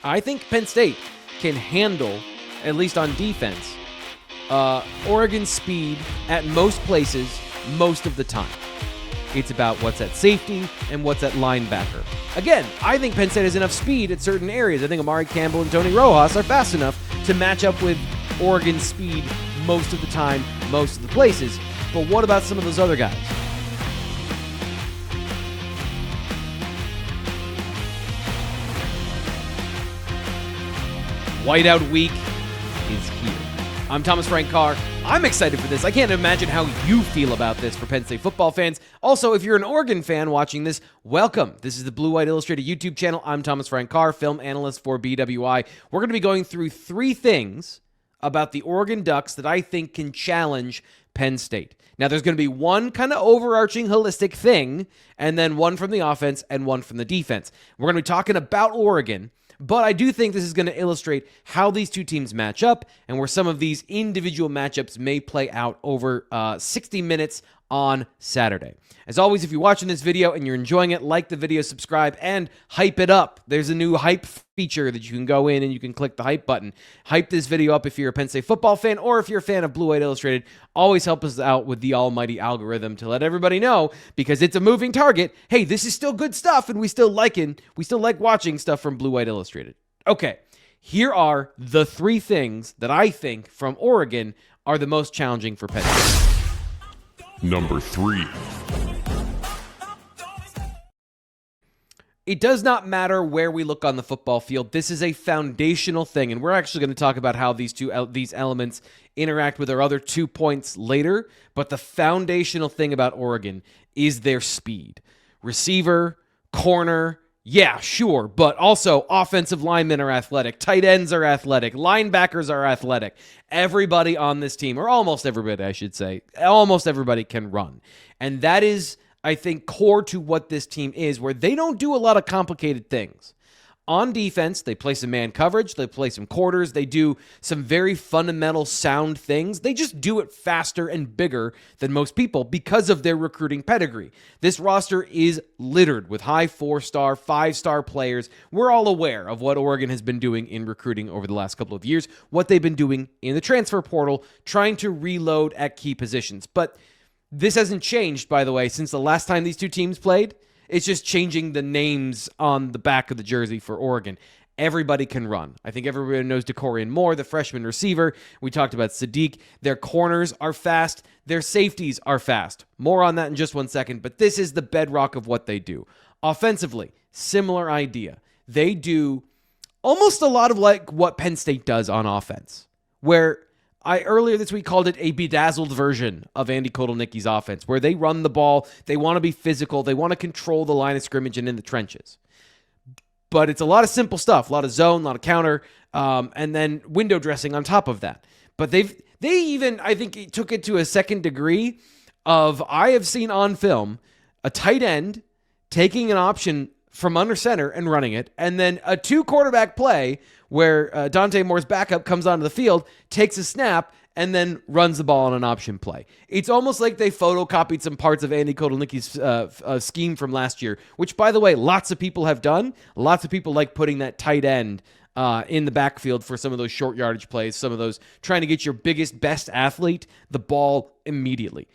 I think Penn State can handle, at least on defense, Oregon's speed at most places, most of the time. It's about what's at safety and what's at linebacker. Again, I think Penn State has enough speed at certain areas. I think Amari Campbell and Tony Rojas are fast enough to match up with Oregon's speed most of the time, most of the places. But what about some of those other guys? Whiteout week is here. I'm Thomas Frank Carr. I'm excited for this. I can't imagine how you feel about this for Penn State football fans. Also, if you're an Oregon fan watching this, welcome. This is the Blue White Illustrated YouTube channel. I'm Thomas Frank Carr, film analyst for BWI. We're going to be going through three things about the Oregon Ducks that I think can challenge Penn State. Now, there's going to be one kind of overarching holistic thing, and then one from the offense and one from the defense. We're going to be talking about Oregon, but I do think this is going to illustrate how these two teams match up and where some of these individual matchups may play out over 60 minutes on Saturday. As always, if you're watching this video and you're enjoying it, like the video, subscribe, and hype it up. There's a new hype feature that you can go in and you can click the hype button. Hype this video up if you're a Penn State football fan or if you're a fan of Blue White Illustrated. Always help us out with the almighty algorithm to let everybody know, because it's a moving target. Hey, this is still good stuff, and we still like watching stuff from Blue White Illustrated. Okay, here are the three things that I think from Oregon are the most challenging for Penn State. Number 3. It does not matter where we look on the football field. This is a foundational thing, and we're actually going to talk about how these elements interact with our other 2 points later. But the foundational thing about Oregon is their speed. Receiver, corner, yeah, sure, but also offensive linemen are athletic, tight ends are athletic, linebackers are athletic. Everybody on this team, or almost everybody, I should say, almost everybody can run. And that is, I think, core to what this team is, where they don't do a lot of complicated things. On defense, they play some man coverage, they play some quarters, they do some very fundamental sound things. They just do it faster and bigger than most people because of their recruiting pedigree. This roster is littered with high 4-star, 5-star players. We're all aware of what Oregon has been doing in recruiting over the last couple of years, what they've been doing in the transfer portal, trying to reload at key positions. But this hasn't changed, by the way, since the last time these two teams played. It's just changing the names on the back of the jersey for Oregon. Everybody can run. I think everybody knows Dante Moore, the freshman receiver. We talked about Sadiq. Their corners are fast. Their safeties are fast. More on that in just 1 second, but this is the bedrock of what they do. Offensively, similar idea. They do almost a lot of like what Penn State does on offense, where I earlier this week called it a bedazzled version of Andy Kotelnicki's offense, where they run the ball, they want to be physical, they want to control the line of scrimmage and in the trenches. But it's a lot of simple stuff, a lot of zone, a lot of counter, and then window dressing on top of that. But they even, I think, took it to a second degree of, I have seen on film, a tight end taking an option from under center and running it, and then a 2-quarterback play where Dante Moore's backup comes onto the field, takes a snap, and then runs the ball on an option play. It's almost like they photocopied some parts of Andy Kotelnicki's scheme from last year, which, by the way, lots of people have done. Lots of people like putting that tight end in the backfield for some of those short yardage plays, some of those trying to get your biggest, best athlete the ball immediately.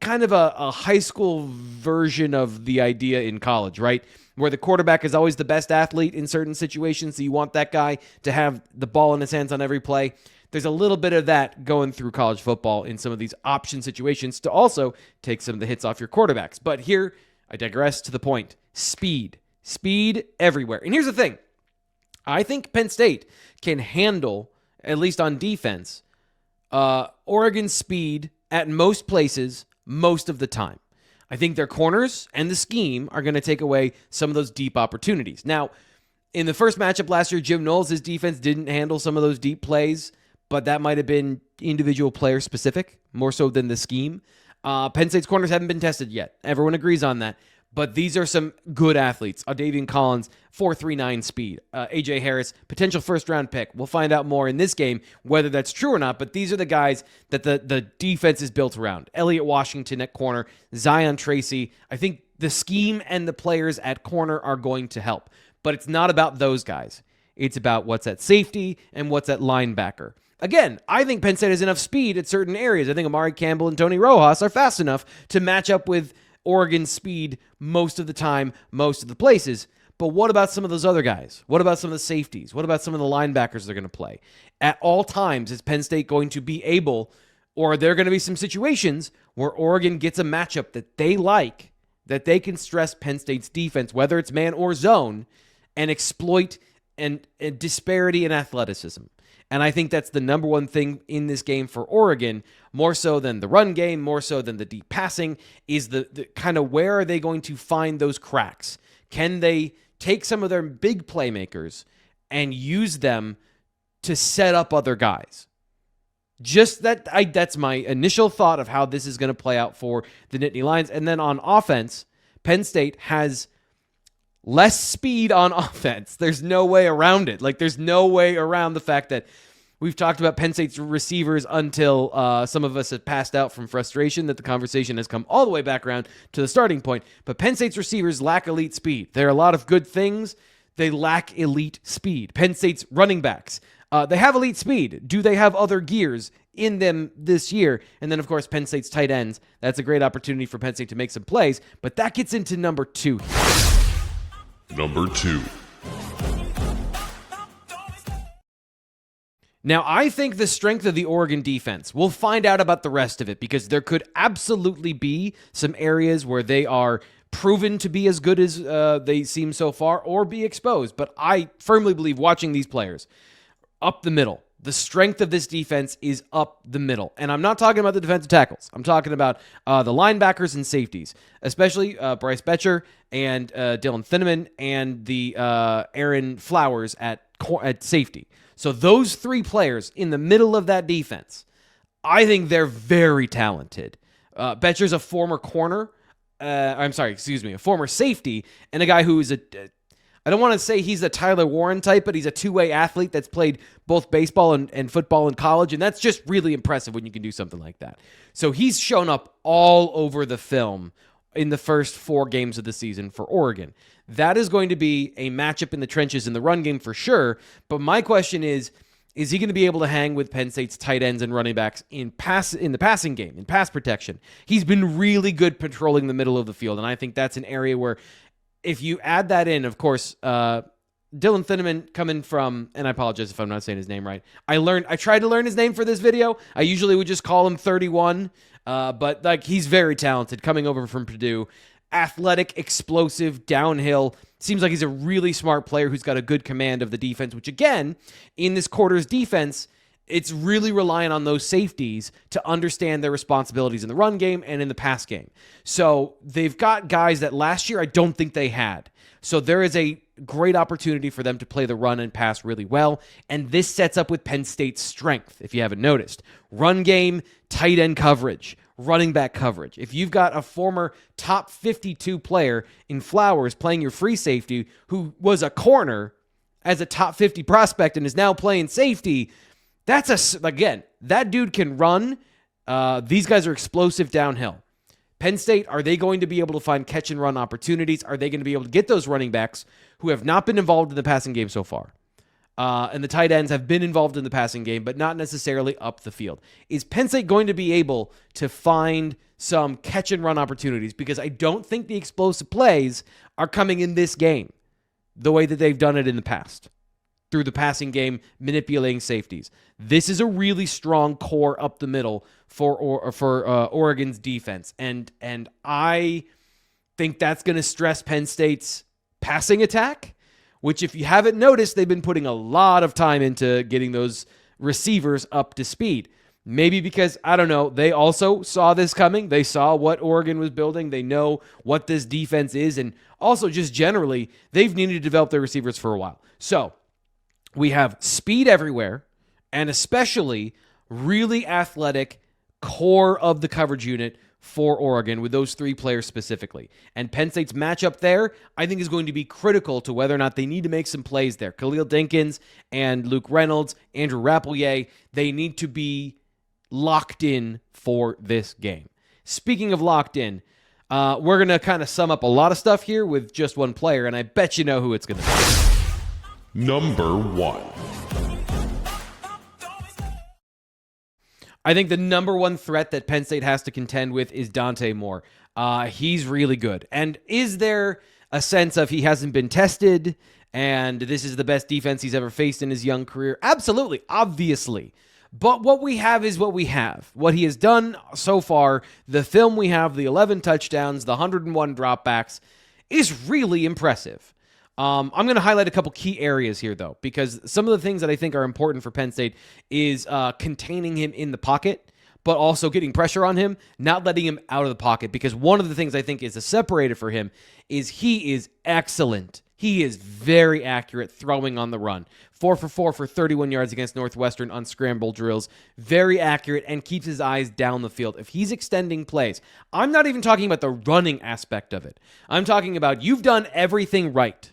Kind of a high school version of the idea in college, right? Where the quarterback is always the best athlete in certain situations, so you want that guy to have the ball in his hands on every play. There's a little bit of that going through college football in some of these option situations to also take some of the hits off your quarterbacks. But here, I digress to the point. Speed. Speed everywhere. And here's the thing. I think Penn State can handle, at least on defense, Oregon's speed at most places, most of the time. I think their corners and the scheme are going to take away some of those deep opportunities. Now, in the first matchup last year, Jim Knowles' defense didn't handle some of those deep plays, but that might have been individual player specific, more so than the scheme. Penn State's corners haven't been tested yet. Everyone agrees on that. But these are some good athletes. Davian Collins, 4.39 speed. A.J. Harris, potential first-round pick. We'll find out more in this game whether that's true or not, but these are the guys that the defense is built around. Elliott Washington at corner, Zion Tracy. I think the scheme and the players at corner are going to help. But it's not about those guys. It's about what's at safety and what's at linebacker. Again, I think Penn State has enough speed at certain areas. I think Amari Campbell and Tony Rojas are fast enough to match up with Oregon's speed most of the time, most of the places. But what about some of those other guys? What about some of the safeties? What about some of the linebackers they're going to play? At all times, is Penn State going to be able, or are there going to be some situations where Oregon gets a matchup that they like, that they can stress Penn State's defense, whether it's man or zone, and exploit a disparity in athleticism? And I think that's the number one thing in this game for Oregon, more so than the run game, more so than the deep passing, is the kind of where are they going to find those cracks? Can they take some of their big playmakers and use them to set up other guys? Just that's my initial thought of how this is going to play out for the Nittany Lions. And then on offense, Penn State has less speed on offense. There's no way around it. Like, there's no way around the fact that we've talked about Penn State's receivers until some of us have passed out from frustration that the conversation has come all the way back around to the starting point. But Penn State's receivers lack elite speed. There are a lot of good things. They lack elite speed. Penn State's running backs, they have elite speed. Do they have other gears in them this year? And then, of course, Penn State's tight ends. That's a great opportunity for Penn State to make some plays. But that gets into number 2. Number 2. Now, I think the strength of the Oregon defense, we'll find out about the rest of it, because there could absolutely be some areas where they are proven to be as good as they seem so far, or be exposed. But I firmly believe, watching these players, up the middle, the strength of this defense is up the middle. And I'm not talking about the defensive tackles. I'm talking about the linebackers and safeties, especially Bryce Betcher and Dylan Thieneman and the Aaron Flowers at safety. So those 3 players in the middle of that defense, I think they're very talented. Betcher's a former corner. A former safety, and a guy who is I don't want to say he's a Tyler Warren type, but he's a two-way athlete that's played both baseball and football in college, and that's just really impressive when you can do something like that. So he's shown up all over the film in the first 4 games of the season for Oregon. That is going to be a matchup in the trenches in the run game for sure, but my question is he going to be able to hang with Penn State's tight ends and running backs in the passing game, in pass protection? He's been really good patrolling the middle of the field, and I think that's an area where, if you add that in, of course, Dylan Thieneman coming from, and I apologize if I'm not saying his name right. I tried to learn his name for this video. I usually would just call him 31, but like, he's very talented, coming over from Purdue. Athletic, explosive, downhill. Seems like he's a really smart player who's got a good command of the defense, which again, in this quarter's defense, it's really relying on those safeties to understand their responsibilities in the run game and in the pass game. So they've got guys that last year I don't think they had. So there is a great opportunity for them to play the run and pass really well. And this sets up with Penn State's strength, if you haven't noticed. Run game, tight end coverage, running back coverage. If you've got a former top 52 player in Flowers playing your free safety who was a corner as a top 50 prospect and is now playing safety, again, that dude can run. These guys are explosive downhill. Penn State, are they going to be able to find catch and run opportunities? Are they going to be able to get those running backs who have not been involved in the passing game so far? And the tight ends have been involved in the passing game, but not necessarily up the field. Is Penn State going to be able to find some catch and run opportunities? Because I don't think the explosive plays are coming in this game the way that they've done it in the past, through the passing game, manipulating safeties. This is a really strong core up the middle for Oregon's defense. And I think that's going to stress Penn State's passing attack, which, if you haven't noticed, they've been putting a lot of time into getting those receivers up to speed. Maybe because, I don't know, they also saw this coming. They saw what Oregon was building. They know what this defense is. And also, just generally, they've needed to develop their receivers for a while. So we have speed everywhere, and especially really athletic core of the coverage unit for Oregon with those 3 players specifically. And Penn State's matchup there, I think, is going to be critical to whether or not they need to make some plays there. Khalil Dinkins and Luke Reynolds, Andrew Rappelier, they need to be locked in for this game. Speaking of locked in, we're going to kind of sum up a lot of stuff here with just one player, and I bet you know who it's going to be. Number 1. I think the number one threat that Penn State has to contend with is Dante Moore. He's really good. And is there a sense of he hasn't been tested and this is the best defense he's ever faced in his young career? Absolutely, obviously. But what we have is what we have. What he has done so far, the film we have, the 11 touchdowns, the 101 dropbacks, is really impressive. I'm going to highlight a couple key areas here, though, because some of the things that I think are important for Penn State is containing him in the pocket, but also getting pressure on him, not letting him out of the pocket, because one of the things I think is a separator for him is he is excellent. He is very accurate throwing on the run. 4 for 4 for 31 yards against Northwestern on scramble drills. Very accurate and keeps his eyes down the field. If he's extending plays, I'm not even talking about the running aspect of it. I'm talking about you've done everything right.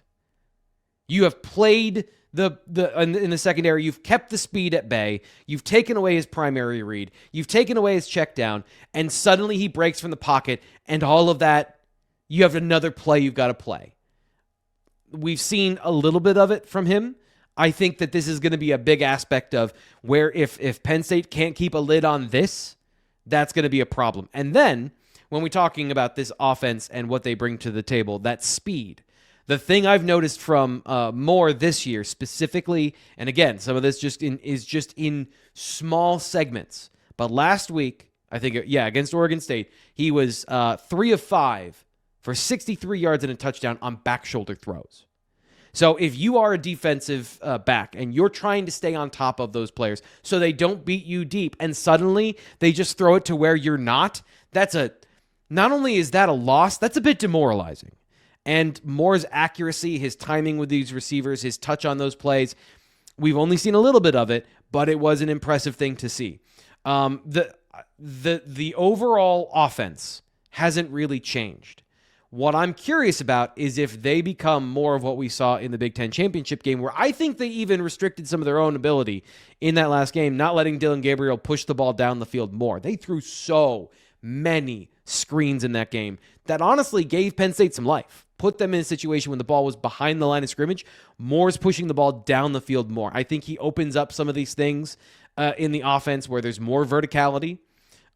You have played in the secondary. You've kept the speed at bay. You've taken away his primary read. You've taken away his check down. And suddenly he breaks from the pocket. And all of that, you have another play you've got to play. We've seen a little bit of it from him. I think that this is going to be a big aspect of where if Penn State can't keep a lid on this, that's going to be a problem. And then when we're talking about this offense and what they bring to the table, that speed. The thing I've noticed from Moore this year specifically, and again, some of this is just in small segments. But last week, I think, against Oregon State, he was 3 of 5 for 63 yards and a touchdown on back shoulder throws. So if you are a defensive back and you're trying to stay on top of those players so they don't beat you deep and suddenly they just throw it to where you're not only is that a loss, that's a bit demoralizing. And Moore's accuracy, his timing with these receivers, his touch on those plays, we've only seen a little bit of it, but it was an impressive thing to see. The overall offense hasn't really changed. What I'm curious about is if they become more of what we saw in the Big Ten championship game, where I think they even restricted some of their own ability in that last game, not letting Dillon Gabriel push the ball down the field more. They threw so many screens in that game that honestly gave Penn State some life. Put them in a situation when the ball was behind the line of scrimmage. Moore's pushing the ball down the field more. I think he opens up some of these things in the offense where there's more verticality.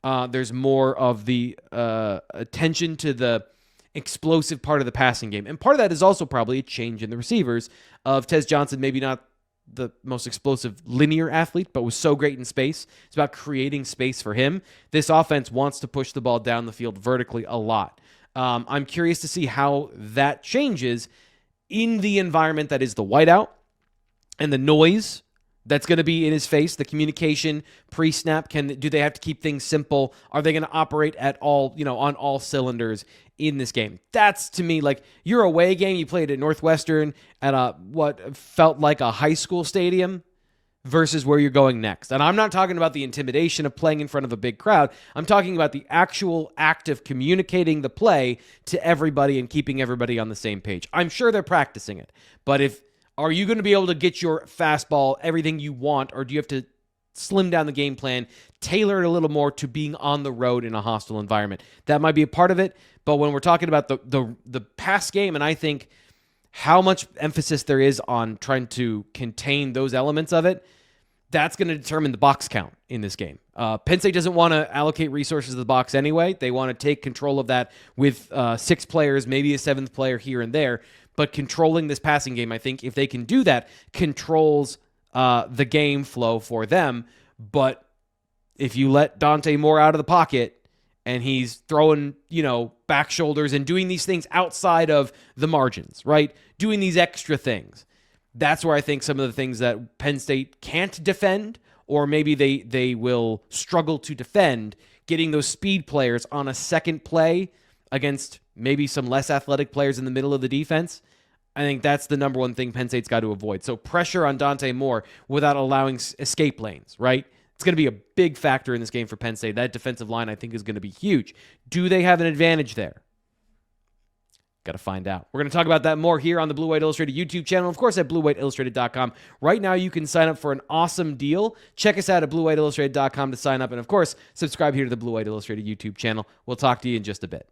There's more of the attention to the explosive part of the passing game. And part of that is also probably a change in the receivers of Tez Johnson, maybe not the most explosive linear athlete, but was so great in space. It's about creating space for him. This offense wants to push the ball down the field vertically a lot. I'm curious to see how that changes in the environment that is the whiteout and the noise that's going to be in his face, the communication pre-snap. Do they have to keep things simple? Are they going to operate at all, on all cylinders in this game? That's, to me, like your away game. You played at Northwestern at what felt like a high school stadium versus where you're going next. And I'm not talking about the intimidation of playing in front of a big crowd. I'm talking about the actual act of communicating the play to everybody and keeping everybody on the same page. I'm sure they're practicing it, but are you going to be able to get your fastball everything you want, or do you have to slim down the game plan, tailor it a little more to being on the road in a hostile environment? That might be a part of it, but when we're talking about the pass game, and I think how much emphasis there is on trying to contain those elements of it, that's going to determine the box count in this game. Penn State doesn't want to allocate resources to the box anyway. They want to take control of that with 6 players, maybe a 7th player here and there. But controlling this passing game, I think, if they can do that, controls the game flow for them. But if you let Dante Moore out of the pocket and he's throwing, back shoulders and doing these things outside of the margins, right? Doing these extra things. That's where I think some of the things that Penn State can't defend, or maybe they will struggle to defend, getting those speed players on a second play against maybe some less athletic players in the middle of the defense. I think that's the number one thing Penn State's got to avoid. So pressure on Dante Moore without allowing escape lanes, right? It's going to be a big factor in this game for Penn State. That defensive line, I think, is going to be huge. Do they have an advantage there? Got to find out. We're going to talk about that more here on the Blue White Illustrated YouTube channel, of course, at bluewhiteillustrated.com. Right now, you can sign up for an awesome deal. Check us out at bluewhiteillustrated.com to sign up. And, of course, subscribe here to the Blue White Illustrated YouTube channel. We'll talk to you in just a bit.